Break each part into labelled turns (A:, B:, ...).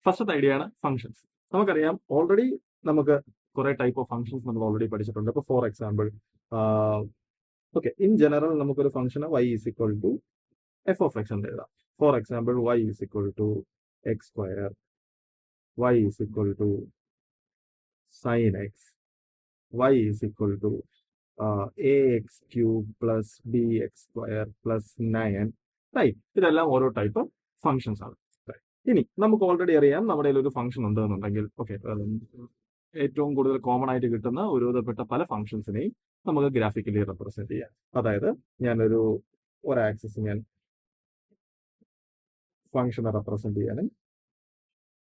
A: ഫസ്റ്റത്തെ ഐഡിയ ആണ് ഫംഗ്ഷൻസ്. നമുക്കറിയാം ഓൾറെഡി നമുക്ക് കുറെ ടൈപ്പ് ഓഫ് ഫംഗ്ഷൻസ് നമ്മൾ ഓൾറെഡി പഠിച്ചിട്ടുണ്ട്. ഇപ്പോൾ for example okay, in general നമുക്കൊരു function y is equal to f of x എന്ന് എഴുതാം. For example y is equal to x square, y is equal to sine x, y is equal to ax cube plus bx square plus 9, right. ഇതെല്ലാം ഓരോ type functions ആണ്. ഇനി നമുക്ക് already അറിയാം നമ്മുടെ ഒരു ഫംഗ്ഷൻ ഉണ്ട് എന്നുണ്ടെങ്കിൽ ഓക്കെ, ഏറ്റവും കൂടുതൽ കോമൺ ആയിട്ട് കിട്ടുന്ന ഒരുവിധപ്പെട്ട പല ഫംഗ്ഷൻസിനെയും നമുക്ക് ഗ്രാഫിക്കലി റെപ്രസെന്റ് ചെയ്യാം. അതായത് ഞാനൊരു ആക്സിസ് ഞാൻ ഫംഗ്ഷനെ റെപ്രസെന്റ് ചെയ്യാനും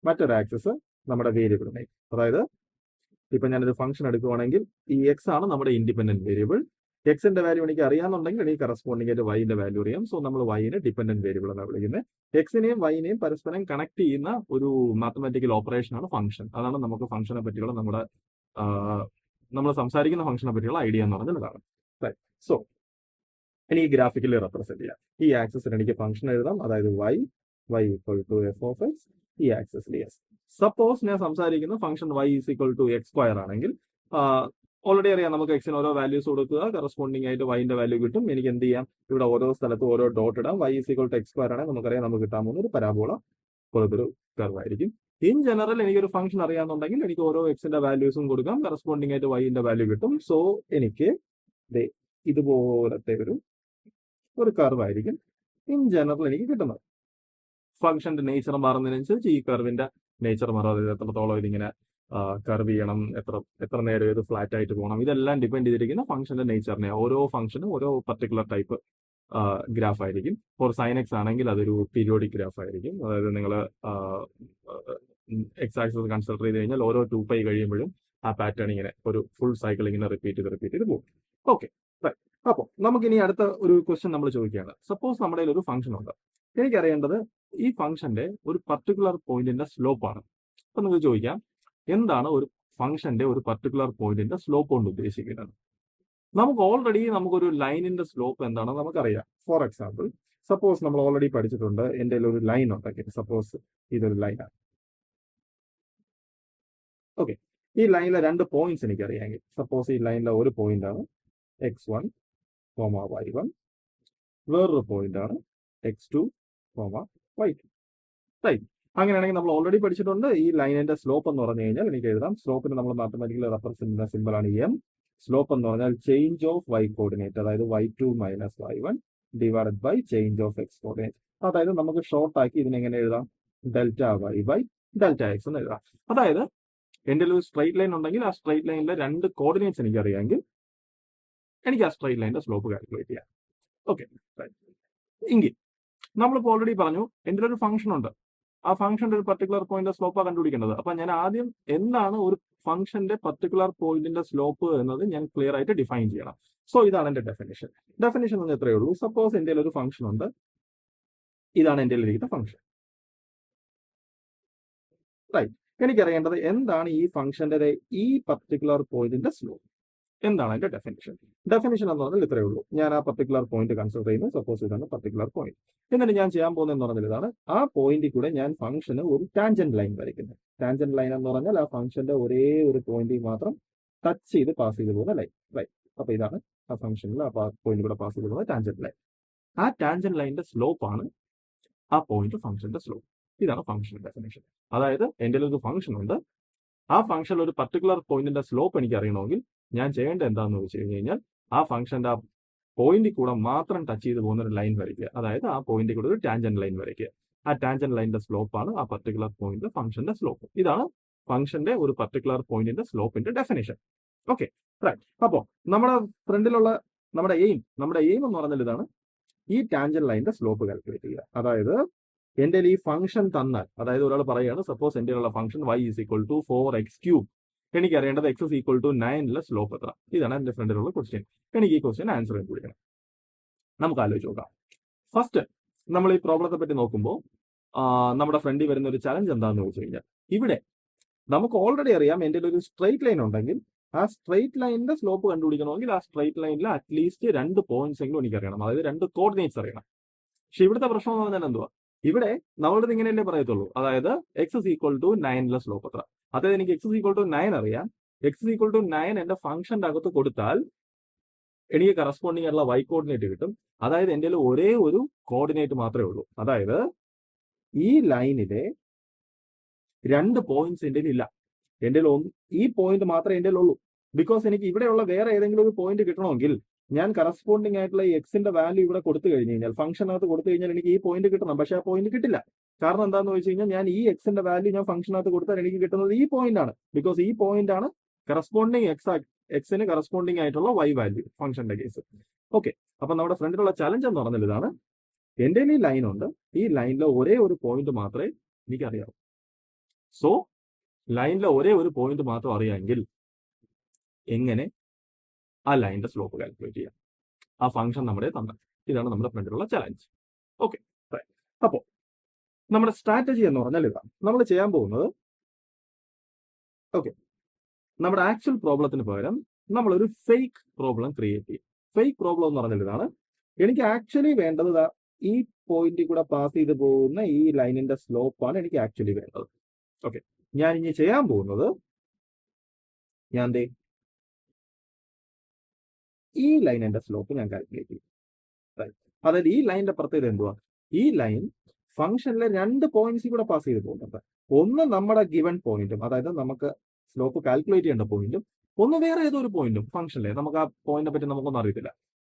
A: മറ്റൊരു ആക്സിസ് നമ്മുടെ വേരിയബിളിനെ, അതായത് ഇപ്പൊ ഞാനൊരു ഫംഗ്ഷൻ എടുക്കുവാണെങ്കിൽ ഈ എക്സ് ആണ് നമ്മുടെ ഇൻഡിപെൻഡന്റ് വേരിയബിൾ. എക്സിന്റെ വാല്യൂ എനിക്ക് അറിയാമെന്നുണ്ടെങ്കിൽ എനിക്ക് കറസ്പോണ്ടിങ് ആയിട്ട് വൈന്റെ വാല്യൂ അറിയാം. സോ നമ്മൾ വൈനെ ഡിപെൻഡന്റ് വേരിയബിൾ എന്നാണ് വിളിക്കുന്നത്. എക്സിനെയും വൈനെയും പരസ്പരം കണക്ട് ചെയ്യുന്ന ഒരു മാത്തമാറ്റിക്കൽ ഓപ്പറേഷൻ ആണ് ഫംഗ്ഷൻ. അതാണ് നമുക്ക് ഫംഗ്ഷനെ പറ്റിയുള്ള നമ്മൾ സംസാരിക്കുന്ന ഫംഗ്ഷനെ പറ്റിയുള്ള ഐഡിയ എന്ന് പറഞ്ഞാൽ ഇതാണ്. സോ ഇനി ഈ ഗ്രാഫിക്കലി റെപ്രസെന്റ് ചെയ്യാം. ഈ ആക്സിസിന് എനിക്ക് ഫംഗ്ഷൻ എഴുതാം, അതായത് y equal to f of x, ഈ ആക്സിസിൽ എസ്. സപ്പോസ് ഞാൻ സംസാരിക്കുന്ന function y is equal to x square ആണെങ്കിൽ ഓൾറെഡി അറിയാം നമുക്ക് എക്സിന് ഓരോ വാല്യൂസ് കൊടുക്കുക, കറസ്പോണ്ടിങ് ആയിട്ട് വൈന്റെ വാല്യൂ കിട്ടും. എനിക്ക് എന്ത് ചെയ്യാം, ഇവിടെ ഓരോ സ്ഥലത്തും ഓരോ ഡോട്ട് ഇടാം. y is equal to x square ആണെങ്കിൽ നമുക്കറിയാം നമുക്ക് കിട്ടാൻ പോകുന്ന ഒരു പരാബോള പോലത്തൊരു കർവ് ആയിരിക്കും. ഇൻ ജനറൽ എനിക്കൊരു ഫംഗ്ഷൻ അറിയാമെന്നുണ്ടെങ്കിൽ എനിക്ക് ഓരോ എക്സിന്റെ വാല്യൂസും കൊടുക്കാം, കറസ്പോണ്ടിങ് ആയിട്ട് വൈന്റെ വാല്യൂ കിട്ടും. സോ എനിക്ക് ഇതുപോലത്തെ ഒരു കർവ് ആയിരിക്കും ഇൻ ജനറൽ എനിക്ക് കിട്ടുന്നത്. ഫംഗ്ഷന്റെ നേച്ചർ മാറുന്നതിനനുസരിച്ച് ഈ കർവിന്റെ നേച്ചർ മാറും. അതായത് എത്രത്തോളം ഇതിങ്ങനെ കർവ് ചെയ്യണം, എത്ര നേരം ഇത് ഫ്ലാറ്റ് ആയിട്ട് പോകണം, ഇതെല്ലാം ഡിപെൻഡ് ചെയ്തിരിക്കുന്ന ഫംഗ്ഷന്റെ നേച്ചറിനെ. ഓരോ ഫംഗ്ഷനും ഓരോ പർട്ടിക്കുലർ ടൈപ്പ് ഗ്രാഫ് ആയിരിക്കും. ഫോർ സൈൻ എക്സ് ആണെങ്കിൽ അതൊരു പീരിയോഡിക് ഗ്രാഫ് ആയിരിക്കും. അതായത് നിങ്ങൾ എക്സ് ആക്സിസ് കൺസിഡർ ചെയ്ത് കഴിഞ്ഞാൽ ഓരോ 2π കഴിയുമ്പോഴും ആ പാറ്റേൺ ഇങ്ങനെ ഒരു ഫുൾ സൈക്കിൾ ഇങ്ങനെ റിപ്പീറ്റ് ചെയ്ത് പോകും. ഓക്കെ, അപ്പോൾ നമുക്കിനി അടുത്ത ഒരു ക്വസ്റ്റ്യൻ നമ്മൾ ചോദിക്കുകയാണ്. സപ്പോസ് നമ്മുടെ ഒരു ഫംഗ്ഷൻ ഉണ്ട്, എനിക്കറിയേണ്ടത് ഈ ഫംഗ്ഷന്റെ ഒരു പർട്ടിക്കുലർ പോയിന്റിന്റെ സ്ലോപ്പ് ആണ്. അപ്പൊ നിങ്ങൾക്ക് ചോദിക്കാം, എന്താണ് ഒരു ഫംഗ്ഷന്റെ ഒരു പർട്ടിക്കുലർ പോയിന്റിന്റെ സ്ലോപ്പ് കൊണ്ട് ഉദ്ദേശിക്കുന്നത്? നമുക്ക് ഓൾറെഡി നമുക്കൊരു ലൈനിന്റെ സ്ലോപ്പ് എന്താണെന്ന് നമുക്കറിയാം. ഫോർ എക്സാമ്പിൾ, സപ്പോസ് നമ്മൾ ഓൾറെഡി പഠിച്ചിട്ടുണ്ട്, എൻ്റെ ഒരു ലൈൻ ഉണ്ടെങ്കിൽ, സപ്പോസ് ഇതൊരു ലൈനാണ്. ഓക്കെ, ഈ ലൈനിലെ 2 പോയിന്റ്സ് എനിക്കറിയാമെങ്കിൽ, സപ്പോസ് ഈ ലൈനിലെ ഒരു പോയിന്റ് ആണ് x1, y1, വേറൊരു പോയിന്റ് ആണ് x2, y2, റൈറ്റ്. അങ്ങനെയാണെങ്കിൽ നമ്മൾ ഓൾറെഡി പഠിച്ചിട്ടുണ്ട് ഈ ലൈനിന്റെ സ്ലോപ്പ് എന്ന് പറഞ്ഞു കഴിഞ്ഞാൽ എനിക്ക് എഴുതാം, സ്ലോപ്പിന് നമ്മൾ മാത്തമാറ്റിക്കലി റെപ്രസെന്റ് ചെയ്യുന്ന സിമ്പിൾ ആണ് എം. സ്ലോപ്പ് എന്ന് പറഞ്ഞാൽ ചേഞ്ച് ഓഫ് y കോർഡിനേറ്റ്, അതായത് y2 minus y1 divided by change of x coordinate. അതായത് നമുക്ക് ഷോർട്ട് ആക്കി ഇതിനെങ്ങനെ എഴുതാം, delta y by delta x എന്ന് എഴുതാം. അതായത് എൻ്റെ ഒരു സ്ട്രൈറ്റ് ലൈൻ ഉണ്ടെങ്കിൽ ആ സ്ട്രൈറ്റ് ലൈനിലെ 2 കോർഡിനേറ്റ്സ് എനിക്ക് അറിയാമെങ്കിൽ എനിക്ക് ആ സ്ട്രൈറ്റ് ലൈനിന്റെ സ്ലോപ്പ് കാൽക്കുലേറ്റ് ചെയ്യാം. ഓക്കെ, എങ്കിൽ നമ്മളിപ്പോൾ ഓൾറെഡി പറഞ്ഞു എൻ്റെ ഒരു ഫംഗ്ഷൻ ഉണ്ട്, ആ ഫംഗ്ഷന്റെ ഒരു പർട്ടിക്കുലർ പോയിന്റ് സ്ലോപ്പാണ് കണ്ടുപിടിക്കേണ്ടത്. അപ്പൊ ഞാൻ ആദ്യം എന്താണ് ഒരു ഫംഗ്ഷന്റെ പർട്ടിക്കുലർ പോയിന്റിന്റെ സ്ലോപ്പ് എന്നത് ഞാൻ ക്ലിയർ ആയിട്ട് ഡിഫൈൻ ചെയ്യണം. സോ ഇതാണ് എന്റെ ഡെഫിനിഷൻ. ഡെഫിനിഷൻ എന്ന് എത്രയേ ഉള്ളൂ, സപ്പോസ് എൻ്റെ ഒരു ഫംഗ്ഷൻ ഉണ്ട്, ഇതാണ് എൻ്റെ ഇരിക്കുന്ന ഫംഗ്ഷൻ, റൈറ്റ്. എനിക്കറിയേണ്ടത് എന്താണ് ഈ ഫംഗ്ഷന്റെ ഈ പർട്ടിക്കുലർ പോയിന്റിന്റെ സ്ലോപ്പ്. എന്താണ് അതിന്റെ ഡെഫിനിഷൻ? ഡെഫിനിഷൻ എന്ന് പറഞ്ഞാൽ ഇത്രയേ ഉള്ളൂ, ഞാൻ ആ പർട്ടിക്കുലർ പോയിന്റ് കൺസിഡർ ചെയ്യുന്നു. സപ്പോസ് ഇതാണ് പർട്ടിക്കുലർ പോയിന്റ്. എന്നിട്ട് ഞാൻ ചെയ്യാൻ പോകുന്നതെന്ന് പറഞ്ഞാൽ ഇതാണ്, ആ പോയിന്റിൽ കൂടെ ഞാൻ ഫംഗ്ഷന് ഒരു ടാൻജന്റ് ലൈൻ വരയ്ക്കുന്നത്. ടാൻജന്റ് ലൈൻ എന്ന് പറഞ്ഞാൽ ആ ഫംഗ്ഷന്റെ ഒരേ ഒരു പോയിന്റിൽ മാത്രം ടച്ച് ചെയ്ത് പാസ് ചെയ്ത് പോകുന്ന ലൈൻ, റൈറ്റ്. അപ്പൊ ഇതാണ് ആ ഫംഗ്ഷനിൽ ആ പോയിന്റ് കൂടെ പാസ് ചെയ്ത് പോകുന്ന ടാൻജന്റ് ലൈൻ. ആ ടാൻജന്റ് ലൈനിന്റെ സ്ലോപ്പ് ആണ് ആ പോയിന്റ് ഫംഗ്ഷന്റെ സ്ലോപ്പ്. ഇതാണ് ഫംഗ്ഷന്റെ ഡെഫിനിഷൻ. അതായത് എൻ്റെ ഒരു ഫംഗ്ഷൻ ഉണ്ട്, ആ ഫംഗ്ഷനിൽ ഒരു പർട്ടിക്കുലർ പോയിന്റിന്റെ സ്ലോപ്പ് എനിക്ക് അറിയണമെങ്കിൽ ഞാൻ ചെയ്യേണ്ടത് എന്താണെന്ന് വെച്ച് കഴിഞ്ഞാൽ ആ ഫംഗ്ഷന്റെ ആ പോയിന്റിൽ കൂടെ മാത്രം ടച്ച് ചെയ്ത് പോകുന്ന ഒരു ലൈൻ വരയ്ക്കുക. അതായത് ആ പോയിന്റിൽ കൂടെ ഒരു ടാൻജന്റ് ലൈൻ വരയ്ക്കുക. ആ ടാൻജന്റ് ലൈനിന്റെ സ്ലോപ്പ് ആണ് ആ പർട്ടിക്കുലർ പോയിന്റ് ഫംഗ്ഷന്റെ സ്ലോപ്പ്. ഇതാണ് ഫംഗ്ഷന്റെ ഒരു പർട്ടിക്കുലർ പോയിന്റിന്റെ സ്ലോപ്പിന്റെ ഡെഫിനിഷൻ. Okay, right. അപ്പോൾ നമ്മുടെ ഫ്രണ്ടിലുള്ള നമ്മുടെ എയിം എന്ന് പറഞ്ഞാൽ ഇതാണ്, ഈ ടാൻജന്റ് ലൈനിന്റെ സ്ലോപ്പ് കാൽക്കുലേറ്റ് ചെയ്യുക. അതായത് എൻ്റെ ഈ ഫംഗ്ഷൻ തന്നാൽ, അതായത് ഒരാൾ പറയുകയാണ്, സപ്പോസ് എൻ്റെ ഉള്ള function y is equal to 4x3, എനിക്ക് അറിയേണ്ടത് x is equal to 9 slope എത്ര. ഇതാണ് എന്റെ ഫ്രണ്ടിലുള്ള ക്വസ്റ്റ്യൻ. എനിക്ക് ഈ ക്വസ്റ്റ്യൻ ആൻസർ ചെയ്യണം. നമുക്ക് ആലോചിച്ച് നോക്കാം. ഫസ്റ്റ് നമ്മൾ ഈ പ്രോബ്ലത്തെ പറ്റി നോക്കുമ്പോൾ നമ്മുടെ ഫ്രണ്ടിൽ വരുന്ന ഒരു ചലഞ്ച് എന്താണെന്ന് വെച്ച് കഴിഞ്ഞാൽ, ഇവിടെ നമുക്ക് ഓൾറെഡി അറിയാം എൻ്റെ ഒരു സ്ട്രൈറ്റ് ലൈൻ ഉണ്ടെങ്കിൽ ആ സ്ട്രൈറ്റ് ലൈനിന്റെ സ്ലോപ്പ് കണ്ടുപിടിക്കണമെങ്കിൽ ആ സ്ട്രൈറ്റ് ലൈനിൽ അറ്റ്ലീസ്റ്റ് 2 പോയിന്റ്സ് എങ്കിലും എനിക്ക് അറിയണം, അതായത് 2 കോർഡിനേറ്റ്സ് അറിയണം. പക്ഷെ ഇവിടുത്തെ പ്രശ്നം എന്ന് പറഞ്ഞാൽ എന്തുവാ, ഇവിടെ നമ്മളത് ഇങ്ങനെയല്ലേ പറയത്തുള്ളൂ, അതായത് x is equal to 9 slope എത്ര. അതായത് എനിക്ക് എക്സ് ഇസ് ഈക്വൽ ടു 9 അറിയാം. എക്സ് ഇസ് ഈക്വൽ ടു 9 എന്റെ ഫംഗ്ഷന്റെ അകത്ത് കൊടുത്താൽ എനിക്ക് കറസ്പോണ്ടിങ് ആയിട്ടുള്ള y കോർഡിനേറ്റ് കിട്ടും. അതായത് എൻ്റെ ഒരേ ഒരു കോർഡിനേറ്റ് മാത്രമേ ഉള്ളൂ. അതായത് ഈ ലൈനിലെ 2 പോയിന്റ്സ് എൻ്റെ ഇല്ല. എൻ്റെ ഈ പോയിന്റ് മാത്രമേ എൻ്റെ ഉള്ളൂ. ബിക്കോസ് എനിക്ക് ഇവിടെയുള്ള വേറെ ഏതെങ്കിലും ഒരു പോയിന്റ് കിട്ടണമെങ്കിൽ ഞാൻ കറസ്പോണ്ടിങ് ആയിട്ടുള്ള ഈ എക്സിന്റെ വാല്യൂ ഇവിടെ കൊടുത്തു കഴിഞ്ഞ് കഴിഞ്ഞാൽ, ഫംഗ്ഷനകത്ത് കൊടുത്തു കഴിഞ്ഞാൽ എനിക്ക് ഈ പോയിന്റ് കിട്ടണം. പക്ഷെ ആ പോയിന്റ് കിട്ടില്ല. കാരണം എന്താണെന്ന് വെച്ച് കഴിഞ്ഞാൽ ഞാൻ ഈ എക്സിന്റെ വാല്യൂ ഞാൻ ഫംഗ്ഷനകത്ത് കൊടുത്താൽ എനിക്ക് കിട്ടുന്നത് ഈ പോയിന്റ് ആണ്. ബിക്കോസ് ഈ പോയിന്റ് ആണ് കറസ്പോണ്ടിങ് എക്സിന് കറസ്പോണ്ടിങ് ആയിട്ടുള്ള y വാല്യൂ ഫംഗ്ഷന്റെ കേസ്. ഓക്കെ, അപ്പൊ നമ്മുടെ ഫ്രണ്ടിലുള്ള ചലഞ്ച് എന്ന് പറഞ്ഞാൽ ഇതാണ്. എൻ്റെ ഈ ലൈൻ ഉണ്ട്. ഈ ലൈനിലെ ഒരേ ഒരു പോയിന്റ് മാത്രമേ എനിക്കറിയാവൂ. സോ ലൈനിലെ ഒരേ ഒരു പോയിന്റ് മാത്രം അറിയാമെങ്കിൽ എങ്ങനെ ആ ലൈനിന്റെ സ്ലോപ്പ് കാൽക്കുലേറ്റ് ചെയ്യാം? ആ ഫംഗ്ഷൻ നമ്മുടെ തന്നെ. ഇതാണ് നമ്മുടെ ഫ്രണ്ടിലുള്ള ചലഞ്ച്. ഓക്കെ, അപ്പോൾ നമ്മുടെ സ്ട്രാറ്റജി എന്ന് പറഞ്ഞാൽ ഇതാണ്. നമ്മൾ ചെയ്യാൻ പോകുന്നത്, ഓക്കെ, നമ്മുടെ ആക്ച്വൽ പ്രോബ്ലത്തിന് പകരം നമ്മളൊരു ഫേക്ക് പ്രോബ്ലം ക്രിയേറ്റ് ചെയ്യും. ഫേക്ക് പ്രോബ്ലം എന്ന് പറഞ്ഞാൽ ഇതാണ്. എനിക്ക് ആക്ച്വലി വേണ്ടത് ഈ പോയിന്റിൽ കൂടെ പാസ് ചെയ്ത് പോകുന്ന ഈ ലൈനിന്റെ സ്ലോപ്പാണ് എനിക്ക് ആക്ച്വലി വേണ്ടത്. ഓക്കെ, ഞാൻ ഇനി ചെയ്യാൻ പോകുന്നത്, ഞാൻ ഈ ലൈനിന്റെ സ്ലോപ്പ് ഞാൻ കാൽക്കുലേറ്റ് ചെയ്യും. അതായത് ഈ ലൈനിന്റെ പ്രത്യേകത എന്തുവാ? ഈ ലൈൻ ഫംഗ്ഷനിലെ 2 പോയിന്റ്സിൽ കൂടെ പാസ് ചെയ്ത് പോകുന്നുണ്ട്. ഒന്ന് നമ്മുടെ ഗിവൺ പോയിന്റും, അതായത് നമുക്ക് സ്ലോപ്പ് കാൽക്കുലേറ്റ് ചെയ്യേണ്ട പോയിന്റും, ഒന്ന് വേറെ ഏതോ ഒരു പോയിന്റും ഫംഗ്ഷനിലെ. നമുക്ക് ആ പോയിന്റിനെ പറ്റി നമുക്കൊന്നും അറിയത്തില്ല.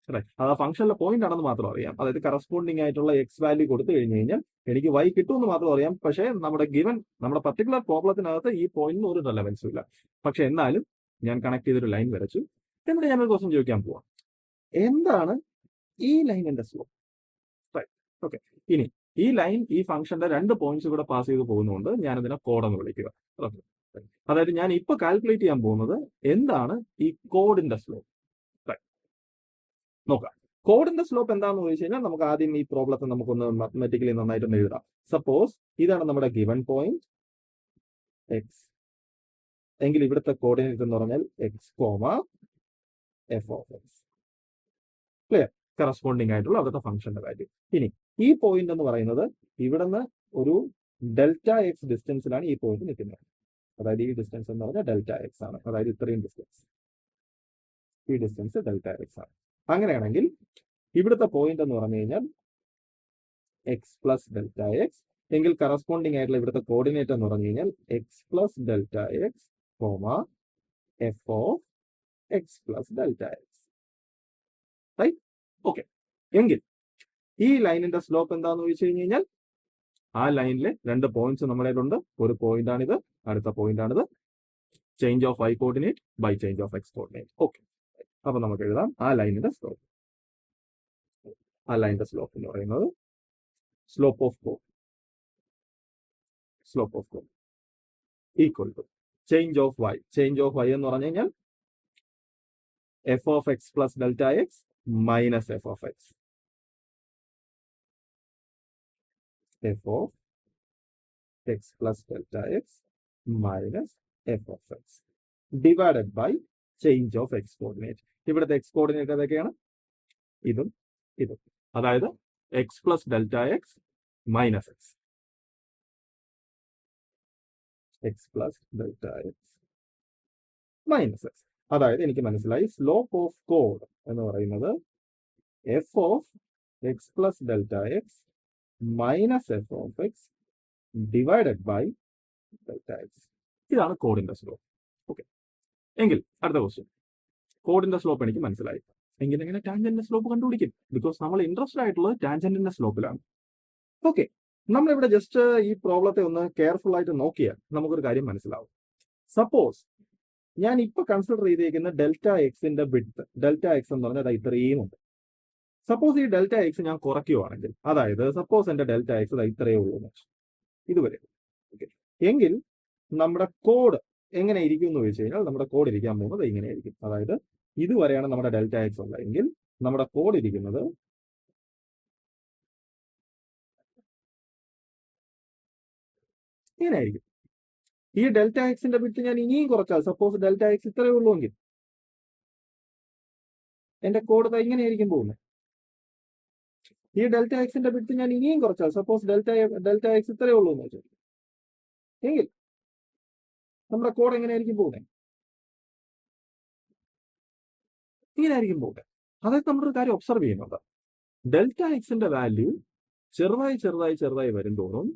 A: അത് ആ ഫംഗ്ഷനിലെ പോയിന്റ് ആണെന്ന് മാത്രം അറിയാം. അതായത് കറസ്പോണ്ടിങ് ആയിട്ടുള്ള എക്സ് വാല്യൂ കൊടുത്തു കഴിഞ്ഞ് കഴിഞ്ഞാൽ എനിക്ക് y കിട്ടുമെന്ന് മാത്രം അറിയാം. പക്ഷേ നമ്മുടെ പർട്ടിക്കുലർ പ്രോബ്ലത്തിനകത്ത് ഈ പോയിന്റിന് ഒരു റെലവൻസും ഇല്ല. പക്ഷെ എന്നാലും ഞാൻ കണക്ട് ചെയ്തൊരു ലൈൻ വരച്ചു. എന്നിട്ട് ഞാനൊരു ക്വസ്റ്റ്യൻ ചോദിക്കാൻ പോവാം, എന്താണ് ഈ ലൈനിന്റെ സ്ലോപ്പ്? ഓക്കെ, ഇനി ഈ ലൈൻ ഈ ഫംഗ്ഷന്റെ 2 പോയിന്റ്സ് കൂടെ പാസ് ചെയ്ത് പോകുന്നതുകൊണ്ട് ഞാൻ ഇതിനെ കോഡെന്ന് വിളിക്കുക. ഓക്കെ, അതായത് ഞാൻ ഇപ്പൊ കാൽക്കുലേറ്റ് ചെയ്യാൻ പോകുന്നത് എന്താണ് ഈ കോഡിന്റെ സ്ലോപ്പ്. നോക്കാം, കോഡിന്റെ സ്ലോപ്പ് എന്താണെന്ന് ചോദിച്ചു കഴിഞ്ഞാൽ നമുക്ക് ആദ്യം ഈ പ്രോബ്ലത്തെ നമുക്കൊന്ന് മാത്തമാറ്റിക്കലി നന്നായിട്ടൊന്ന് എഴുതാം. സപ്പോസ് ഇതാണ് നമ്മുടെ ഗിവൺ പോയിന്റ് എക്സ് എങ്കിൽ ഇവിടുത്തെ കോർഡിനേറ്റ് എന്ന് പറഞ്ഞാൽ X comma f of X. Clear? Corresponding ആയിട്ടുള്ള അവിടുത്തെ ഫംഗ്ഷന്റെ വാല്യൂ. ഇനി ഈ പോയിന്റ് എന്ന് പറയുന്നത് ഇവിടുന്ന് ഒരു ഡെൽറ്റ എക്സ് ഡിസ്റ്റൻസിലാണ് ഈ പോയിന്റ് നിൽക്കുന്നത്. അതായത് ഈ ഡിസ്റ്റൻസ് എന്ന് പറഞ്ഞാൽ ഡെൽറ്റ എക്സ് ആണ്. അതായത് ഇത്രയും ഡിസ്റ്റൻസ്, ഈ ഡിസ്റ്റൻസ് ഡെൽറ്റ എക്സ് ആണ്. അങ്ങനെയാണെങ്കിൽ ഇവിടുത്തെ പോയിന്റ് എന്ന് പറഞ്ഞു കഴിഞ്ഞാൽ എക്സ് പ്ലസ് ഡെൽറ്റ എക്സ് എങ്കിൽ കറസ്പോണ്ടിങ് ആയിട്ടുള്ള ഇവിടുത്തെ കോർഡിനേറ്റ് എന്ന് പറഞ്ഞു കഴിഞ്ഞാൽ x plus delta x comma f of x plus delta x. Right? Okay, എങ്കിൽ ഈ ലൈനിന്റെ സ്ലോപ്പ് എന്താണെന്ന് ചോദിച്ചു കഴിഞ്ഞു കഴിഞ്ഞാൽ ആ ലൈനിലെ 2 പോയിന്റ്സ് നമ്മളേലുണ്ട്. ഒരു പോയിന്റ് ആണിത്, അടുത്ത പോയിന്റ് ആണിത്. Change of y coordinate by change of x coordinate. Okay, അപ്പൊ നമുക്ക് എഴുതാം ആ ലൈനിന്റെ സ്ലോപ്പ്. ആ ലൈനിന്റെ സ്ലോപ്പ് എന്ന് പറയുന്നത് സ്ലോപ്പ് ഓഫ് കോഡ് equal to change of y. Change of y എന്ന് പറഞ്ഞു കഴിഞ്ഞാൽ f of x plus delta x minus f of x. F of x plus delta x minus f of x divided by change of x coordinate. ഇവിടുത്തെ x coordinate ഏതൊക്കെയാണ്? ഇതും ഇതും. അതായത് x plus delta x minus x. X plus delta x minus x. അതായത് എനിക്ക് മനസ്സിലായി slope of കോഡ് എന്ന് പറയുന്നത് f of x plus delta x minus f of x divided by delta x. ഇതാണ് കോഡിന്റെ സ്ലോപ്പ്. ഓക്കെ, എങ്കിൽ അടുത്ത ക്വസ്റ്റ്യൻ, കോഡിന്റെ സ്ലോപ്പ് എനിക്ക് മനസ്സിലായി. എങ്കിൽ എങ്ങനെ ടാൻജന്റിന്റെ സ്ലോപ്പ് കണ്ടുപിടിക്കും? ബിക്കോസ് നമ്മൾ ഇൻട്രസ്റ്റഡ് ആയിട്ടുള്ളത് ടാൻജന്റിന്റെ സ്ലോപ്പിലാണ്. ഓക്കെ, നമ്മളിവിടെ ജസ്റ്റ് ഈ പ്രോബ്ലത്തെ ഒന്ന് കെയർഫുൾ ആയിട്ട് നോക്കിയാൽ നമുക്കൊരു കാര്യം മനസ്സിലാവും. സപ്പോസ് ഞാൻ ഇപ്പൊ കൺസിഡർ ചെയ്തിരിക്കുന്ന ഡെൽറ്റ എക്സിന്റെ ബിഡ്ത്ത്, ഡെൽറ്റ എക്സ് എന്ന് പറഞ്ഞാൽ അത് ഇത്രയും ഉണ്ട്. സപ്പോസ് ഈ ഡെൽറ്റ എക്സ് ഞാൻ കുറയ്ക്കുവാണെങ്കിൽ, അതായത് സപ്പോസ് എന്റെ ഡെൽറ്റ എക്സ് ഇത്രയേ ഉള്ളൂ ഇതുവരെ. ഓക്കെ, എങ്കിൽ നമ്മുടെ കോഡ് എങ്ങനെ ഇരിക്കും എന്ന് ചോദിച്ചു കഴിഞ്ഞാൽ നമ്മുടെ കോഡ് ഇരിക്കാൻ പോകുന്നത് ഇങ്ങനെയായിരിക്കും. അതായത് ഇതുവരെയാണ് നമ്മുടെ ഡെൽറ്റ എക്സ് ഉള്ളതെങ്കിൽ നമ്മുടെ കോഡ് ഇരിക്കുന്നത് ഇങ്ങനെയായിരിക്കും. ഈ ഡെൽറ്റ എക്സിന്റെ ബിറ്റ് ഞാൻ ഇനിയും കുറച്ചാൽ, സപ്പോസ് ഡെൽറ്റ എക്സ് ഇത്രയേ ഉള്ളൂ എങ്കിൽ എന്റെ കോഡ് ഇങ്ങനെയായിരിക്കും പോകുന്നത്. ഈ ഡെൽറ്റ എക്സിന്റെ വിഡ്ത്ത് ഞാൻ ഇനിയും കുറച്ചാൽ, സപ്പോസ് ഡെൽറ്റ എക്സ് ഇത്രയേ ഉള്ളൂ എന്ന് വെച്ചു, എങ്കിൽ നമ്മുടെ കോഡ് എങ്ങനെയായിരിക്കും പോകുന്നത്? ഇങ്ങനെയായിരിക്കും പോകുന്നത്. അതായത് നമ്മളൊരു കാര്യം ഒബ്സർവ് ചെയ്യുന്നുണ്ട്, ഡെൽറ്റ എക്സിന്റെ വാല്യൂ ചെറുതായി വരുന്തോറും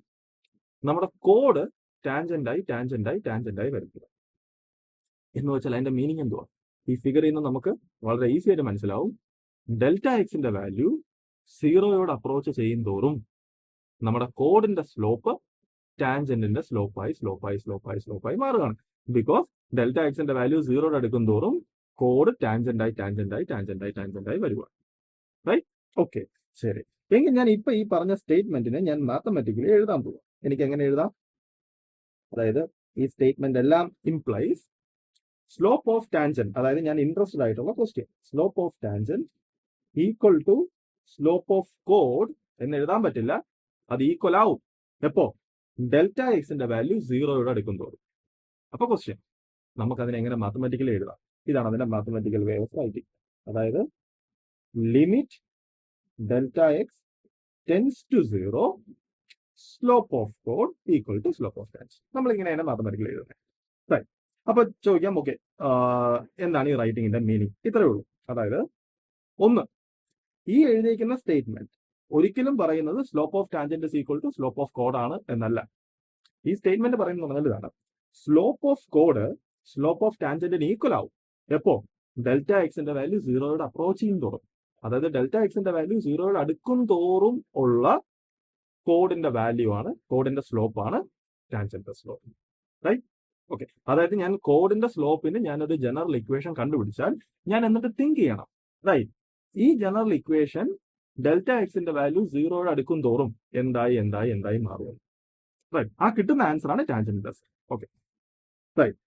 A: നമ്മുടെ കോഡ് ടാൻജന്റായി വരുന്നത്. എന്ന് വെച്ചാൽ അതിന്റെ മീനിങ് എന്തുവാ? ഈ ഫിഗറിൽ നിന്ന് നമുക്ക് വളരെ ഈസി ആയിട്ട് മനസ്സിലാവും, ഡെൽറ്റ എക്സിന്റെ വാല്യൂ 0യോട് അപ്രോച്ച് ചെയ്യും തോറും നമ്മുടെ കോഡിന്റെ സ്ലോപ്പ് ടാൻജന്റിന്റെ സ്ലോപ്പായി മാറുകയാണ്. ബിക്കോസ് ഡെൽറ്റ എക്സിന്റെ വാല്യൂ 0യോട് അടുക്കും തോറും കോഡ് ടാൻജന്റായി വരുവാണ്. റൈറ്റ്? ഓക്കെ, ശരി. എങ്കിൽ ഞാൻ ഇപ്പൊ ഈ പറഞ്ഞ സ്റ്റേറ്റ്മെന്റിനെ ഞാൻ മാത്തമാറ്റിക്കലി എഴുതാൻ പോവാം. എനിക്ക് എങ്ങനെ എഴുതാം? അതായത് ഈ സ്റ്റേറ്റ്മെന്റ് എല്ലാം ഇംപ്ലൈസ് സ്ലോപ്പ് ഓഫ് ടാൻജന്റ്, അതായത് ഞാൻ ഇൻട്രസ്റ്റഡ് ആയിട്ടുള്ള question, slope of tangent equal to slope of കോഡ് എന്ന് എഴുതാൻ പറ്റില്ല, അത് ഈക്വൽ ആവും എപ്പോ? ഡെൽറ്റ എക്സിന്റെ വാല്യൂ 0യോട് അടുക്കുന്തോറും. അപ്പൊ ക്വസ്റ്റ്യൻ നമുക്ക് അതിനെ എങ്ങനെ മാത്തമാറ്റിക്കലി എഴുതാം? ഇതാണ് അതിന്റെ മാത്തമാറ്റിക്കൽ വേ ഓഫ് റൈറ്റിംഗ്. അതായത് limit delta x tends to 0 slope of കോഡ് equal to slope of tangent. നമ്മൾ ഇങ്ങനെയാണ് മാത്തമാറ്റിക്കലി എഴുതുന്നത്. റൈറ്റ്? അപ്പൊ ചോദിക്കാം, ഓക്കെ, എന്താണ് ഈ റൈറ്റിംഗിന്റെ മീനിങ്? ഇത്രയേ ഉള്ളൂ. അതായത് ഒന്ന്, ഈ എഴുതിയിരിക്കുന്ന സ്റ്റേറ്റ്മെന്റ് ഒരിക്കലും പറയുന്നത് slope of tangent is equal to slope of കോഡ് ആണ് എന്നല്ല. ഈ സ്റ്റേറ്റ്മെന്റ് പറയുന്നത് ഇതാണ്, സ്ലോപ്പ് ഓഫ് കോഡ് സ്ലോപ്പ് ഓഫ് ടാൻജന്റിന് ഈക്വൽ ആവും എപ്പോ? ഡെൽറ്റ എക്സിന്റെ വാല്യൂ 0യോട് അപ്രോച്ച് ചെയ്യും തോറും. അതായത് ഡെൽറ്റ എക്സിന്റെ വാല്യൂ 0യോട് അടുക്കും തോറും ഉള്ള കോഡിന്റെ വാല്യൂ ആണ്, കോഡിന്റെ സ്ലോപ്പ് ആണ് ടാൻജന്റ് സ്ലോപ്പ്. റൈറ്റ്? ഓക്കെ, അതായത് ഞാൻ കോഡിന്റെ സ്ലോപ്പിന് ഞാനൊരു ജനറൽ ഇക്വേഷൻ കണ്ടുപിടിച്ചാൽ ഞാൻ എന്നിട്ട് തിങ്ക് ചെയ്യണം, റൈറ്റ്, ഈ ജനറൽ ഇക്വേഷൻ ഡെൽറ്റ എക്സിന്റെ വാല്യൂ 0യോട് അടുക്കും തോറും എന്തായി മാറും. റൈറ്റ്? ആ കിട്ടുന്ന ആൻസർ ആണ് ടാൻജന്റ് ടെസ്റ്റ്. Okay, right.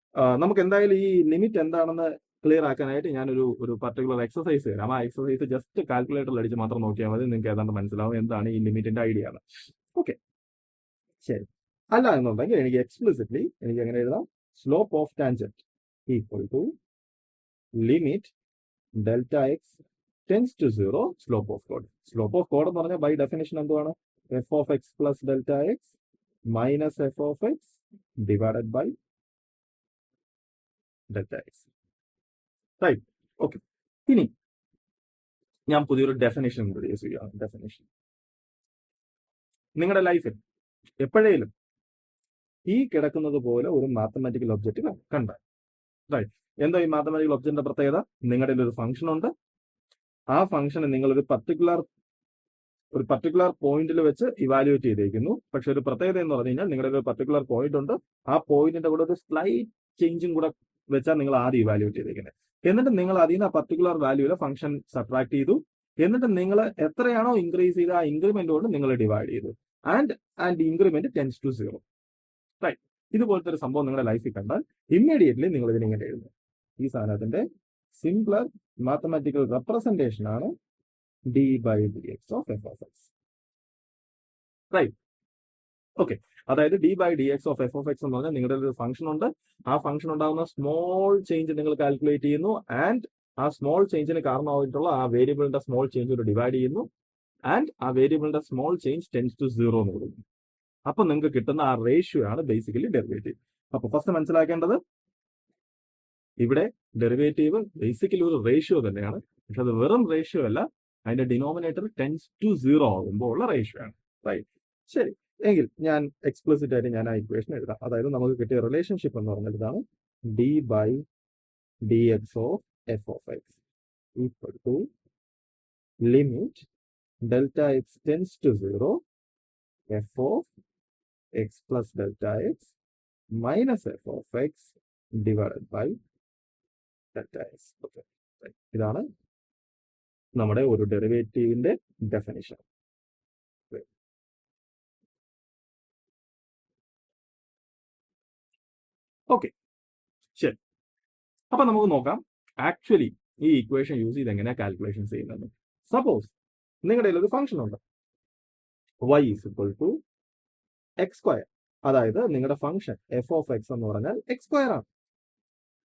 A: നമുക്ക് എന്തായാലും ഈ ലിമിറ്റ് എന്താണെന്ന് ക്ലിയർ ആക്കാനായിട്ട് ഞാനൊരു പർട്ടിക്കുലർ എക്സസൈസ് തരാം. ആ എക്സസൈസ് ജസ്റ്റ് കാൽക്കുലേറ്ററിൽ അടിച്ച് മാത്രം നോക്കിയാൽ മതി, നിങ്ങൾക്ക് ഏതാണ്ട് മനസ്സിലാവും എന്താണ് ഈ ലിമിറ്റിന്റെ ഐഡിയ ആണ്. ഓക്കെ, ശരി. അല്ല എന്നുണ്ടെങ്കിൽ എനിക്ക് എക്സ്പ്ലിസിറ്റ്ലി എനിക്ക് എങ്ങനെ എഴുതാം? Slope of tangent equal to limit delta x tends to 0 slope of കോഡ്. സ്ലോപ്പ് ഓഫ് കോഡ് എന്ന് പറഞ്ഞാൽ ബൈ ഡെഫിനേഷൻ എന്തുവാണ്? F of x plus delta x minus f of x divided by delta x. Right? Okay, ഇനി ഞാൻ പുതിയൊരു definition introduce ചെയ്യാം. Definition നിങ്ങളുടെ ലൈഫിൽ എപ്പോഴേലും ഈ കിടക്കുന്നത് പോലെ ഒരു മാത്തമാറ്റിക്കൽ ഒബ്ജക്റ്റ് കണ്ടാൽ, റൈറ്റ്, എന്താ ഈ മാത്തമാറ്റിക്കൽ ഒബ്ജക്റ്റിന്റെ പ്രത്യേകത? നിങ്ങളുടെ ഒരു ഫംഗ്ഷൻ ഉണ്ട്, ആ ഫംഗ്ഷനെ നിങ്ങൾ ഒരു പർട്ടിക്കുലർ പോയിന്റിൽ വെച്ച് ഇവാലുവേറ്റ് ചെയ്തേക്കുന്നു. പക്ഷെ ഒരു പ്രത്യേകത എന്ന് പറഞ്ഞു കഴിഞ്ഞാൽ നിങ്ങളുടെ ഒരു പർട്ടിക്കുലർ പോയിന്റ് ഉണ്ട്, ആ പോയിന്റിന്റെ കൂടെ ഒരു സ്ലൈറ്റ് ചേഞ്ചും കൂടെ വെച്ചാൽ നിങ്ങൾ ആദ്യം ഇവാലുവേറ്റ് ചെയ്തേക്കുന്നത്. എന്നിട്ട് നിങ്ങൾ അതിൽ നിന്ന് ആ പർട്ടിക്കുലർ വാല്യൂവിലെ ഫംഗ്ഷൻ സബ്ട്രാക്ട് ചെയ്തു, എന്നിട്ട് നിങ്ങൾ എത്രയാണോ ഇൻക്രീസ് ചെയ്ത് ആ ഇൻക്രിമെന്റ് കൊണ്ട് നിങ്ങൾ ഡിവൈഡ് ചെയ്തു. And increment tends to 0. Right? ഇതുപോലത്തെ ഒരു സംഭവം നിങ്ങളുടെ ലൈഫിൽ കണ്ടാൽ ഇമ്മീഡിയറ്റ്ലി നിങ്ങൾ ഇതിനിങ്ങനെ എഴുതുന്നു. ഈ സാധനത്തിന്റെ സിംപ്ലർ മാത്തമാറ്റിക്കൽ റെപ്രസെന്റേഷൻ ആണ് d by d x of f of x. Right? Okay, അതായത് d by d x of f of x എന്ന് പറഞ്ഞാൽ നിങ്ങളുടെ ഒരു ഫംഗ്ഷൻ ഉണ്ട്, ആ ഫംഗ്ഷൻ ഉണ്ടാകുന്ന സ്മോൾ ചേഞ്ച് നിങ്ങൾ കാൽക്കുലേറ്റ് ചെയ്യുന്നു, ആൻഡ് ആ സ്മോൾ ചേഞ്ചിന് കാരണമായിട്ടുള്ള ആ വേരിയബിളിന്റെ സ്മോൾ ചേഞ്ച് ഒരു ഡിവൈഡ് ചെയ്യുന്നു, ആൻഡ് ആ വേരിയബിളിന്റെ സ്മോൾ ചേഞ്ച് ടെൻസ് ടു 0 എന്ന് കൊടുക്കുന്നു. അപ്പൊ നിങ്ങൾക്ക് കിട്ടുന്ന ആ റേഷ്യോ ആണ് ബേസിക്കലി ഡെറിവേറ്റീവ്. അപ്പൊ ഫസ്റ്റ് മനസ്സിലാക്കേണ്ടത്, ഇവിടെ ഡെറിവേറ്റീവ് ബേസിക്കലി ഒരു റേഷ്യോ തന്നെയാണ്, പക്ഷെ അത് വെറും റേഷ്യോ അല്ല, അതിന്റെ ഡിനോമിനേറ്റർ ടെൻസ് ടു 0 ആകുമ്പോൾ ഉള്ള റേഷ്യോ ആണ്. റൈറ്റ്? ശരി, എങ്കിൽ ഞാൻ എക്സ്പ്ലിസിറ്റ് ആയിട്ട് ഞാൻ ആ ഇക്വേഷൻ എഴുതാം. അതായത് നമുക്ക് കിട്ടിയ റിലേഷൻഷിപ്പ് എന്ന് പറഞ്ഞാൽ ഇതാണ്, d by d x of f of x equal to limit delta x tends to 0 f of x plus delta x minus f of x divided by delta x. Okay, ഇതാണ് നമ്മുടെ ഒരു ഡെറിവേറ്റീവിന്റെ definition. Okay, ശരി. അപ്പൊ നമുക്ക് നോക്കാം actually ഈ equation use ചെയ്ത് എങ്ങനെയാ കാൽക്കുലേഷൻസ് ചെയ്യുന്നത്. സപ്പോസ് നിങ്ങളുടെ ഒരു ഫംഗ്ഷൻ ഉണ്ട്, y is equal to x square. അതായത് നിങ്ങളുടെ ഫംഗ്ഷൻ എഫ് ഓഫ് എക്സ് എന്ന് പറഞ്ഞാൽ എക്സ് സ്ക്വയർ ആണ്.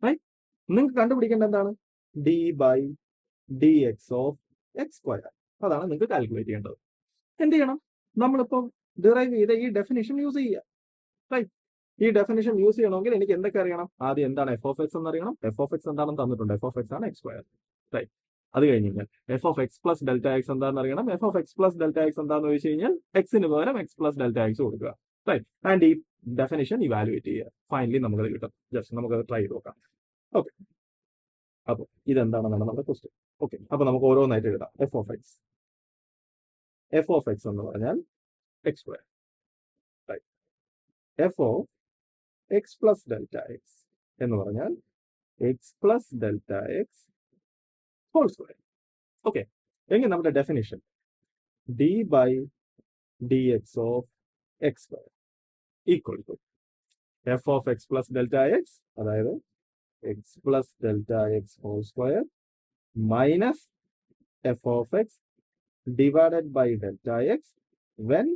A: റൈറ്റ്? നിങ്ങൾക്ക് കണ്ടുപിടിക്കേണ്ട എന്താണ്? D by d x of x square. അതാണ് നിങ്ങൾക്ക് കാൽക്കുലേറ്റ് ചെയ്യേണ്ടത്. എന്ത് ചെയ്യണം? നമ്മളിപ്പം ഡിറൈവ് ചെയ്ത ഈ ഡെഫിനിഷൻ യൂസ് ചെയ്യുക. റൈറ്റ്? ഈ ഡെഫിനിഷൻ യൂസ് ചെയ്യണമെങ്കിൽ എനിക്ക് എന്തൊക്കെ അറിയണം? ആദ്യം എന്താണ് എഫ് ഓഫ് എക്സ് എന്ന് അറിയണം. എഫ് ഓഫ് എക്സ് എന്താണെന്ന് തന്നിട്ടുണ്ട്. എഫ് ഓഫ് എക്സ് ആണ് എക്സ് സ്ക്വയർ. റൈറ്റ്? അത് കഴിഞ്ഞ് കഴിഞ്ഞാൽ f of x plus delta X എന്താണെന്ന് അറിയണം. F of x plus delta X എന്താണെന്ന് ചോദിച്ചു കഴിഞ്ഞാൽ എക്സിന് പകരം എക്സ് പ്ലസ് ഡെൽറ്റ എക്സ് കൊടുക്കുക. റൈറ്റ്? ആൻഡ് ഈ ഡെഫിനിഷൻ ഇവാലുവേറ്റ് ചെയ്യുക. ഫൈനലി നമുക്കത് കിട്ടും. ജസ്റ്റ് നമുക്കത് ട്രൈ ചെയ്ത് നോക്കാം. ഓക്കെ, അപ്പോൾ ഇതെന്താണെന്നാണ് നമ്മുടെ ക്വസ്റ്റ്യൻ. ഓക്കെ, അപ്പൊ നമുക്ക് ഓരോന്നായിട്ട് എഴുതാം. എഫ് ഓഫ് എക്സ് എന്ന് പറഞ്ഞാൽ x square. Right? F of x plus delta x എന്ന് പറഞ്ഞാൽ x plus delta x whole square. Okay, എങ്കിൽ നമ്മുടെ definition d by d x of x square equal to f of x plus delta x, അതായത് x plus delta x whole square minus f of x divided by delta x when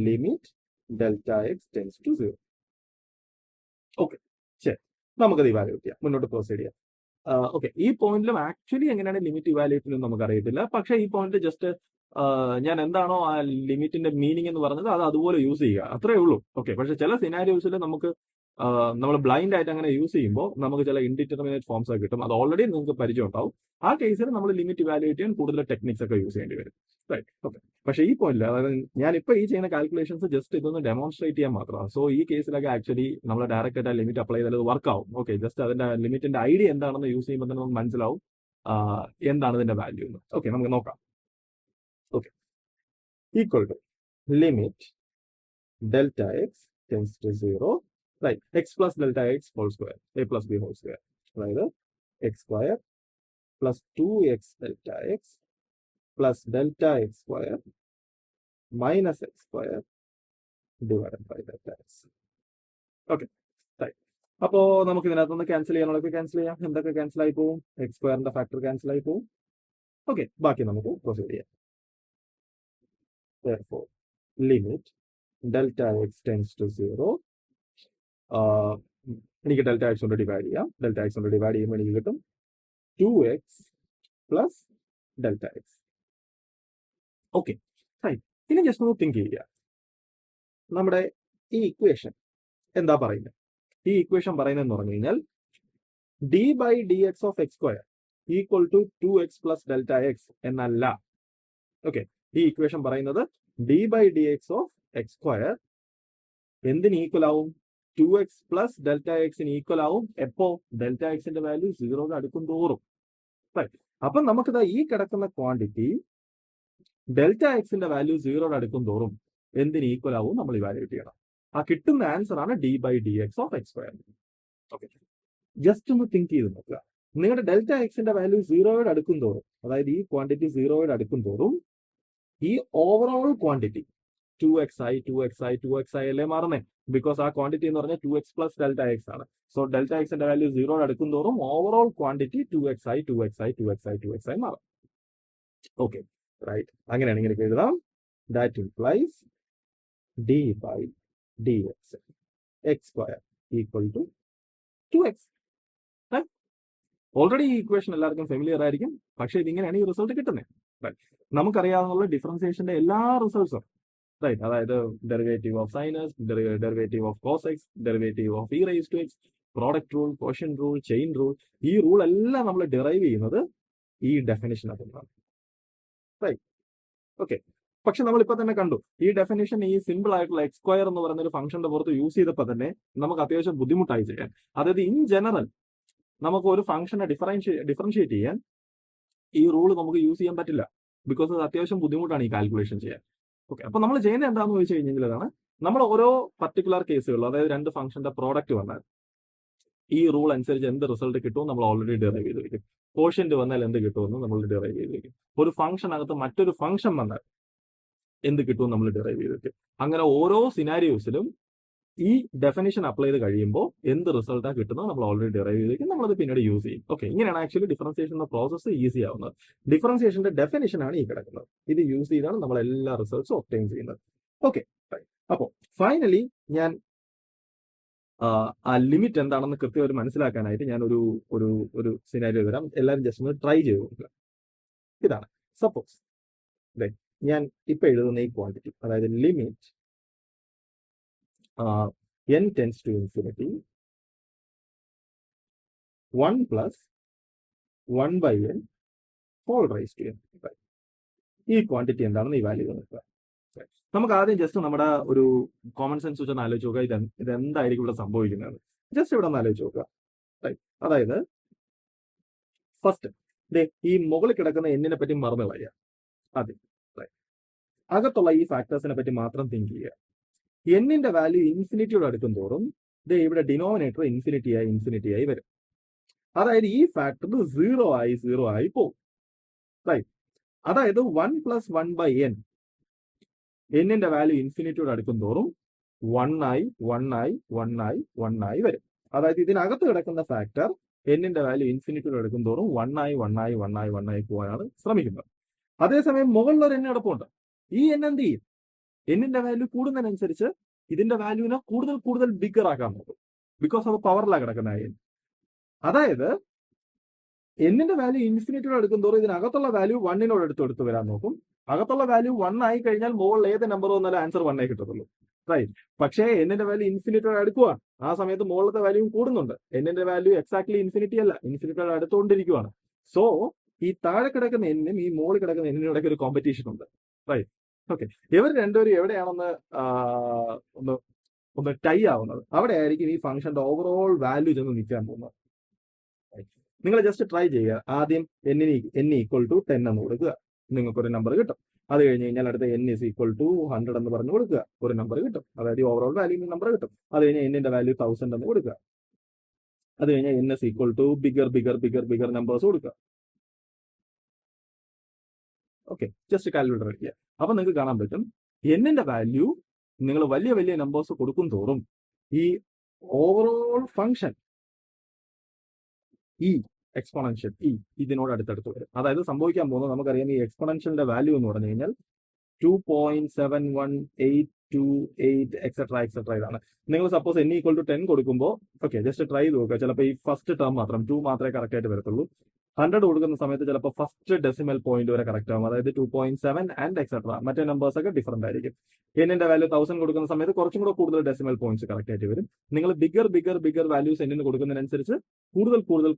A: limit delta x tends to 0. Okay, ശരി, നമുക്കത് evaluate ചെയ്യാം, മുന്നോട്ട് proceed ചെയ്യാം. Okay, ഈ പോയിന്റിലും actually എങ്ങനെയാണ് limit evaluate ചെയ്യുന്നത് നമുക്ക് അറിയത്തില്ല. പക്ഷേ ഈ പോയിന്റ് ജസ്റ്റ് ഞാൻ എന്താണോ ആ ലിമിറ്റിന്റെ മീനിങ് എന്ന് പറഞ്ഞത് അത് അതുപോലെ യൂസ് ചെയ്യുക, അത്രേ ഉള്ളൂ. ഓക്കെ, പക്ഷെ ചില സിനാരിയോസിൽ നമുക്ക് നമ്മൾ ബ്ലൈൻഡ് ആയിട്ട് അങ്ങനെ യൂസ് ചെയ്യുമ്പോൾ നമുക്ക് ചില ഇൻഡിറ്റർമിനേറ്റ് ഫോംസ് ഒക്കെ കിട്ടും. അത് ഓൾറെഡി നിങ്ങൾക്ക് പരിചയം ഉണ്ടാവും. ആ കേസിൽ നമ്മൾ ലിമിറ്റ് ഇവാലുവേറ്റ് ചെയ്യാൻ കൂടുതൽ ടെക്നിക്സ് ഒക്കെ യൂസ് ചെയ്യേണ്ടി വരും. റൈറ്റ്? ഓക്കെ, പക്ഷേ ഈ പോയിന്റിൽ, അതായത് ഞാനിപ്പോൾ ഈ ചെയ്യുന്ന കാൽക്കുലേഷൻസ് ജസ്റ്റ് ഇതൊന്ന് ഡെമോൺസ്ട്രേറ്റ് ചെയ്യാൻ മാത്രമാണ്. സോ ഈ കേസിലൊക്കെ ആക്ച്വലി നമ്മൾ ഡയറക്റ്റ് ആയിട്ട് ലിമിറ്റ് അപ്ലൈ ചെയ്താൽ അത് വർക്ക് ആവും. ഓക്കെ, ജസ്റ്റ് അതിന്റെ ലിമിറ്റിന്റെ ഐഡിയ എന്താണെന്ന് യൂസ് ചെയ്യുമ്പോൾ തന്നെ നമുക്ക് മനസ്സിലാവും എന്താണ് ഇതിന്റെ വാല്യൂ എന്ന്. ഓക്കെ, നമുക്ക് നോക്കാം. Okay, equal to limit delta x tends to 0, right, x plus delta x whole square a plus b whole square, അതായത് x square plus 2x delta x plus delta x square minus x square divided by delta x. Okay, right. അപ്പോ നമുക്ക് ഇതിനകത്തുനിന്ന് cancel ചെയ്യാനുള്ളതൊക്കെ cancel ചെയ്യാം. എന്തൊക്കെ cancel ആയി പോകും? X സ്ക്വയറിന്റെ factor cancel ആയി പോകും. ഓക്കെ, ബാക്കി നമുക്ക് പ്രൊസീഡ് ചെയ്യാം. Therefore, limit delta x tends to 0. എനിക്ക് ഡെൽറ്റ എക്സ് കൊണ്ട് ഡിവൈഡ് ചെയ്യാം. ഡെൽറ്റ എക്സ് കൊണ്ട് ഡിവൈഡ് ചെയ്യുമ്പോൾ എനിക്ക് കിട്ടും 2x plus delta x. Okay, right. ഇനി ജസ്റ്റ് ഒന്ന് തിങ്ക് ചെയ്യുക, നമ്മുടെ ഈ ഇക്വേഷൻ എന്താ പറയുന്നത്? ഈ ഇക്വേഷൻ പറയുന്നതെന്ന് പറഞ്ഞു കഴിഞ്ഞാൽ d by d x of x square equal to 2x plus delta x എന്നല്ല. ഓക്കെ, ഈ ഇക്വേഷൻ പറയുന്നത് d by d x of x square എന്തിന് ഈക്വൽ ആവും? 2x പ്ലസ് ഡെൽറ്റ എക്സിന് ഈക്വൽ ആവും. എപ്പോ? ഡെൽറ്റ എക്സിന്റെ വാല്യൂ 0 അടുക്കും തോറും. അപ്പം നമുക്കിതാ ഈ കിടക്കുന്ന ക്വാണ്ടിറ്റി ഡെൽറ്റ എക്സിന്റെ വാല്യൂ 0 അടുക്കും തോറും എന്തിന് ഈക്വൽ ആവും നമ്മൾ ഇവാലുവേറ്റ് ചെയ്യണം. ആ കിട്ടുന്ന ആൻസർ ആണ് d by d x of x square. Okay, just ഒന്ന് തിങ്ക് ചെയ്ത് നോക്കുക. നിങ്ങളുടെ ഡെൽറ്റ എക്സിന്റെ വാല്യൂ 0 അടുക്കും തോറും, അതായത് ഈ ക്വാണ്ടിറ്റി 0 അടുക്കും തോറും ഈ ഓവറോൾ ക്വാണ്ടിറ്റി 2xi അല്ലേ മാറുന്നേ? ബിക്കോസ് ആ ക്വാണ്ടിറ്റി എന്ന് പറഞ്ഞാൽ 2x പ്ലസ് ഡെൽറ്റ എക്സ് ആണ്. സോ ഡെൽറ്റ എക്സിന്റെ വാല്യൂ 0 അടുക്കും തോറും ഓവറോൾ ക്വാണ്ടിറ്റി 2xi മാറും. Okay, right. അങ്ങനെയാണെങ്കിൽ എനിക്ക് എഴുതാം that implies d by d x x square equal to 2x. Already ഈ ഇക്വേഷൻ എല്ലാവർക്കും ഫെമിലിയർ ആയിരിക്കും. പക്ഷേ ഇതിങ്ങനെയാണ് ഈ റിസൾട്ട് കിട്ടുന്നത്. നമുക്കറിയാവുന്ന ഡിഫറൻസിയേഷന്റെ എല്ലാ റിസൾട്ട്സും, റൈറ്റ്, അതായത് derivative of sine x, derivative of cos x, derivative of e raise to x, product rule, quotient rule, chain rule, ഈ റൂൾ എല്ലാം നമ്മൾ ഡിറൈവ് ചെയ്യുന്നത് ഈ ഡെഫിനിഷനകത്താണ്. റൈറ്റ്? ഓക്കെ, പക്ഷെ നമ്മളിപ്പോൾ തന്നെ കണ്ടു ഈ ഡെഫിനിഷൻ ഈ സിമ്പിൾ ആയിട്ടുള്ള എക്സ് സ്ക്വയർ എന്ന് പറയുന്ന ഒരു ഫംഗ്ഷന്റെ പുറത്ത് യൂസ് ചെയ്തപ്പോൾ തന്നെ നമുക്ക് അത്യാവശ്യം ബുദ്ധിമുട്ടായി ചെയ്യാൻ. അതായത് ഇൻ ജനറൽ നമുക്ക് ഒരു ഫംഗ്ഷനെ ഡിഫറൻഷിയേറ്റ് ചെയ്യാൻ ഈ റൂൾ നമുക്ക് യൂസ് ചെയ്യാൻ പറ്റില്ല. ബിക്കോസ് അത് അത്യാവശ്യം ബുദ്ധിമുട്ടാണ് ഈ കാൽക്കുലേഷൻ ചെയ്യാൻ. ഓക്കെ, അപ്പൊ നമ്മൾ ചെയ്യുന്നത് എന്താണെന്ന് ചോദിച്ചു കഴിഞ്ഞാൽ അതാണ് നമ്മൾ ഓരോ പർട്ടിക്കുലർ കേസുകളിൽ, അതായത് രണ്ട് ഫംഗ്ഷന്റെ പ്രോഡക്റ്റ് വന്നാൽ ഈ റൂൾ അനുസരിച്ച് എന്ത് റിസൾട്ട് കിട്ടും നമ്മൾ ഓൾറെഡി ഡിറൈവ് ചെയ്ത് വയ്ക്കും. കോഷ്യന്റ് വന്നാൽ എന്ത് കിട്ടുമെന്ന് നമ്മൾ ഡിറൈവ് ചെയ്ത് വയ്ക്കും. ഒരു ഫംഗ്ഷനകത്ത് മറ്റൊരു ഫംഗ്ഷൻ വന്നാൽ എന്ത് കിട്ടുമെന്ന് നമ്മൾ ഡിറൈവ് ചെയ്ത് വയ്ക്കും. അങ്ങനെ ഓരോ സിനാരിയോസിലും ഈ ഡെഫിനിഷൻ അപ്ലൈ ചെയ്ത് കഴിയുമ്പോൾ എന്ത് റിസൾട്ടാണ് കിട്ടുന്നത് നമ്മൾ ഓൾറെഡി ഡിറൈവ് ചെയ്തേക്കും, നമ്മളത് പിന്നീട് യൂസ് ചെയ്യും. ഓക്കെ, ഇങ്ങനെയാണ് ആക്ച്വലി ഡിഫറൻസിയേഷൻ പ്രോസസ്സ് ഈസി ആവുന്നത്. ഡിഫറൻസിയേഷന്റെ ഡെഫിനിഷൻ ആണ് ഈ കിടക്കുന്നത്. ഇത് യൂസ് ചെയ്താണ് നമ്മൾ എല്ലാ റിസൾട്ട്സും ഒബ്റ്റെയിൻ ചെയ്യുന്നത്. ഓക്കെ, അപ്പോൾ ഫൈനലി ഞാൻ ആ ലിമിറ്റ് എന്താണെന്ന് കൃത്യമായിട്ട് മനസ്സിലാക്കാനായിട്ട് ഞാൻ ഒരു സിനാരിയോ തരാം. എല്ലാവരും ജസ്റ്റ് ഒന്ന് ട്രൈ ചെയ്ത് നോക്കുക. ഇതാണ് സപ്പോസ് ഞാൻ ഇപ്പൊ എഴുതുന്ന ഈ ക്വാണ്ടിറ്റി, അതായത് limit n tends to infinity 1 plus 1/n whole raise to n. ഈ ക്വാണ്ടിറ്റി എന്താണെന്ന് ഈ വാല്യൂ നോക്കുക. നമുക്ക് ആദ്യം ജസ്റ്റ് നമ്മുടെ ഒരു കോമൺ സെൻസ് വെച്ചൊന്ന് ആലോചിച്ച് നോക്കുക, ഇതെന്തായിരിക്കും ഇവിടെ സംഭവിക്കുന്നത്. ജസ്റ്റ് ഇവിടെ ഒന്ന് ആലോചിച്ച് നോക്കുക. അതായത് ഫസ്റ്റ് ഈ മുകളിൽ കിടക്കുന്ന എന്നിനെ പറ്റി മറന്നു കളയുക. ആദ്യം അകത്തുള്ള ഈ ഫാക്ടേഴ്സിനെ പറ്റി മാത്രം തിങ്ക് ചെയ്യുക. എന്നിന്റെ വാല്യൂ ഇൻഫിനിറ്റിയോട് അടുക്കും തോറും ഇവിടെ ഡിനോമിനേറ്റർ ഇൻഫിനിറ്റി ആയി വരും. അതായത് ഈ ഫാക്ടർ 0 ആയി പോകും. റൈറ്റ്. അതായത് 1 പ്ലസ് 1/n എന്നിന്റെ വാല്യൂ ഇൻഫിനിറ്റിയോട് അടുക്കും തോറും 1 ആയി വരും. അതായത് ഇതിനകത്ത് കിടക്കുന്ന ഫാക്ടർ എന്നിന്റെ വാല്യൂ ഇൻഫിനിറ്റിയോട് അടുക്കും തോറും 1 ആയി പോകാനാണ് ശ്രമിക്കുന്നത്. അതേസമയം മുകളിലൊരു n കിടപ്പുണ്ട്. ഈ n എന്ത് ചെയ്യും? എന്നിന്റെ വാല്യൂ കൂടുന്നതിനനുസരിച്ച് ഇതിന്റെ വാല്യൂവിനെ കൂടുതൽ ബിഗർ ആക്കാൻ നോക്കും. ബിക്കോസ് അത് പവറിലാണ് കിടക്കുന്ന n. അതായത് എന്നിന്റെ വാല്യൂ ഇൻഫിനിറ്റിയോട് അടുക്കും തോറും ഇതിനകത്തുള്ള വാല്യൂ 1നോട് അടുത്ത് വരാൻ നോക്കും. അകത്തുള്ള വാല്യൂ 1 ആയി കഴിഞ്ഞാൽ മുകളിൽ ഏത് നമ്പർ വന്നാലും ആൻസർ 1 കിട്ടത്തുള്ളൂ. റൈറ്റ്. പക്ഷേ എന്നിന്റെ വാല്യൂ ഇൻഫിനിറ്റിയോട് അടുക്കുവാണ്. ആ സമയത്ത് മുകളിലത്തെ വാല്യൂ കൂടുന്നുണ്ട്. എന്നിന്റെ വാല്യൂ എക്സാക്ട്ലി ഇൻഫിനിറ്റി അല്ല, ഇൻഫിനിറ്റിയോട് അടുത്തുകൊണ്ടിരിക്കുവാണ്. സോ ഈ താഴെ കിടക്കുന്ന എന്നിനും ഈ മുകളിൽ കിടക്കുന്ന എന്നിനും ഇടയ്ക്ക് ഒരു കോമ്പറ്റീഷൻ ഉണ്ട്. റൈറ്റ്. ഓക്കെ. ഇവർ രണ്ടുപേരും എവിടെയാണെന്ന് ഒന്ന് ടൈ ആവുന്നത്, അവിടെ ആയിരിക്കും ഈ ഫംഗ്ഷന്റെ ഓവറോൾ വാല്യൂ ചെന്ന് നിൽക്കാൻ പോകുന്നത്. നിങ്ങൾ ജസ്റ്റ് ട്രൈ ചെയ്യുക. ആദ്യം n ഈക്വൽ ടു 10 എന്ന് കൊടുക്കുക, നിങ്ങൾക്കൊരു നമ്പർ കിട്ടും. അത് കഴിഞ്ഞ് കഴിഞ്ഞാൽ അടുത്ത n is equal to 100 എന്ന് പറഞ്ഞു കൊടുക്കുക, ഒരു നമ്പർ കിട്ടും. അതായത് ഓവറോൾ വാല്യൂ നമ്പർ കിട്ടും. അത് കഴിഞ്ഞ് എന്നിന്റെ വാല്യൂ 1000 എന്ന് കൊടുക്കുക. അത് കഴിഞ്ഞാൽ n is equal to bigger numbers കൊടുക്കുക. ഓക്കെ, ജസ്റ്റ് കാൽക്കുലേറ്റർ അടിക്കുക. അപ്പൊ നിങ്ങൾക്ക് കാണാൻ പറ്റും എന്നിന്റെ വാല്യൂ നിങ്ങൾ വലിയ നമ്പേഴ്സ് കൊടുക്കും തോറും ഈ ഓവറോൾ ഫംഗ്ഷൻ എക്സ്പോണൻഷ്യൽ ഇതിനോട് അടുത്തടുത്ത് വരും. അതായത് സംഭവിക്കാൻ പോകുന്നത് നമുക്കറിയാം, ഈ എക്സ്പോണൻഷ്യലിന്റെ വാല്യൂ എന്ന് പറഞ്ഞു കഴിഞ്ഞാൽ 2.71828 എക്സെട്ര ഇതാണ്. നിങ്ങൾ സപ്പോസ് n ഈക്വൽ ടു 10 കൊടുക്കുമ്പോൾ ഓക്കെ ജസ്റ്റ് ട്രൈ ചെയ്ത് നോക്കുക. ചിലപ്പോൾ ഈ ഫസ്റ്റ് ടേം മാത്രം 2 മാത്രമേ കറക്റ്റ് ആയിട്ട് വരത്തുള്ളൂ. 100 കൊടുക്കുന്ന സമയത്ത് ചിലപ്പോൾ ഫസ്റ്റ് ഡെസിമൽ പോയിന്റ് വരെ കറക്റ്റ് ആവും. അതായത് 2.7 ആൻഡ് എക്സെട്ര. മറ്റേ നമ്പേഴ്സ് ഒക്കെ ഡിഫറന്റ് ആയിരിക്കും. എന്നിന്റെ വാല്യൂ 1000 കൊടുക്കുന്ന സമയത്ത് കുറച്ചും കൂടെ കൂടുതൽ ഡെസിമൽ പോയിന്റ്സ് കറക്റ്റ് ആയിട്ട് വരും. നിങ്ങൾ ബിഗർ വാല്യൂസ് എന്നിന് കൊടുക്കുന്നതിനനുസരിച്ച്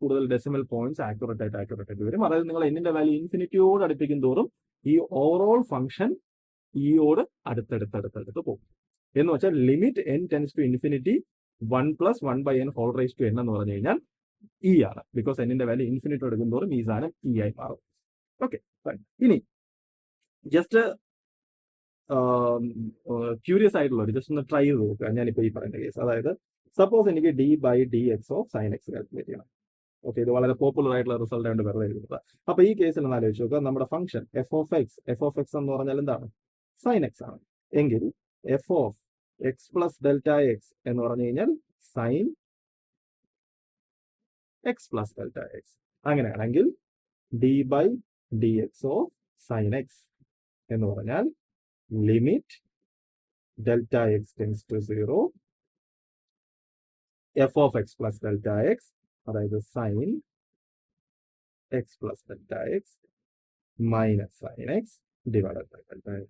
A: കൂടുതൽ ഡെസിമൽ പോയിന്റ്സ് ആക്യുറേറ്റ് ആയിട്ട് വരും. അതായത് നിങ്ങൾ എന്നിന്റെ വാല്യൂ ഇൻഫിനിറ്റിയോട് അടുപ്പിക്കും തോറും ഈ ഓവറോൾ ഫംഗ്ഷൻ ഈയോട് അടുത്തടുത്ത് പോകും. എന്ന് വെച്ചാൽ limit n tends to infinity 1 plus 1/n whole raise to n എന്ന് പറഞ്ഞു കഴിഞ്ഞാൽ ആണ്. ബിക്കോസ് എന്നിന്റെ വാല്യൂ ഇൻഫിനിറ്റി എടുക്കും തോറും ഈ സാധനം ആയി മാറും. ഓക്കെ, ഇനി ജസ്റ്റ് ക്യൂരിയസ് ആയിട്ടുള്ള ജസ്റ്റ് ഒന്ന് ട്രൈ ചെയ്ത് നോക്കുക. ഞാനിപ്പോ ഈ പറയുന്ന കേസ്, അതായത് സപ്പോസ് എനിക്ക് d/dx of sin x calculate ചെയ്യണം. ഓക്കെ, ഇത് വളരെ പോപ്പുലർ ആയിട്ടുള്ള റിസൾട്ട് ആയിട്ട് വെറുതെ എഴുതുന്നത്. അപ്പൊ ഈ കേസിൽ ഒന്ന് ആലോചിച്ച് നോക്കുക. നമ്മുടെ ഫംഗ്ഷൻ f of x എന്ന് പറഞ്ഞാൽ എന്താണ്? sin x ആണ്. എങ്കിൽ f of x plus delta x എന്ന് പറഞ്ഞു കഴിഞ്ഞാൽ sin x plus delta x. അങ്ങനെയാണെങ്കിൽ d/dx of sin x എന്ന് പറഞ്ഞാൽ limit delta x tends to 0 f of x plus delta x, അതായത് sin x plus delta x minus sin x divided by delta x.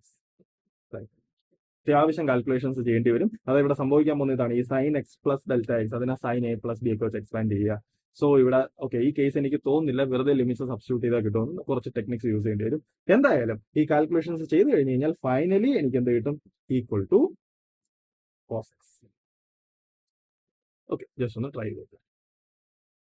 A: അത്യാവശ്യം calculations ചെയ്യേണ്ടി വരും. അതായത് ഇവിടെ സംഭവിക്കാൻ പോകുന്നതാണ് ഈ sin x plus delta x അതിനെ sin a plus b ഒക്കെ വെച്ച് എക്സ്പാൻഡ് ചെയ്യുക. സോ ഇവിടെ ഓക്കെ, ഈ കേസ് എനിക്ക് തോന്നുന്നില്ല വെറുതെ ലിമിറ്റ്സ് സബ്സ്റ്റിറ്റ്യൂട്ട് ചെയ്താൽ കിട്ടുമെന്ന്. കുറച്ച് ടെക്നിക്സ് യൂസ് ചെയ്യേണ്ടി വരും. എന്തായാലും ഈ കാൽക്കുലേഷൻസ് ചെയ്ത് കഴിഞ്ഞ് കഴിഞ്ഞാൽ ഫൈനലി എനിക്ക് എന്ത് കിട്ടും? Equal to cos x. Okay, just ഒന്ന് ട്രൈ ചെയ്ത്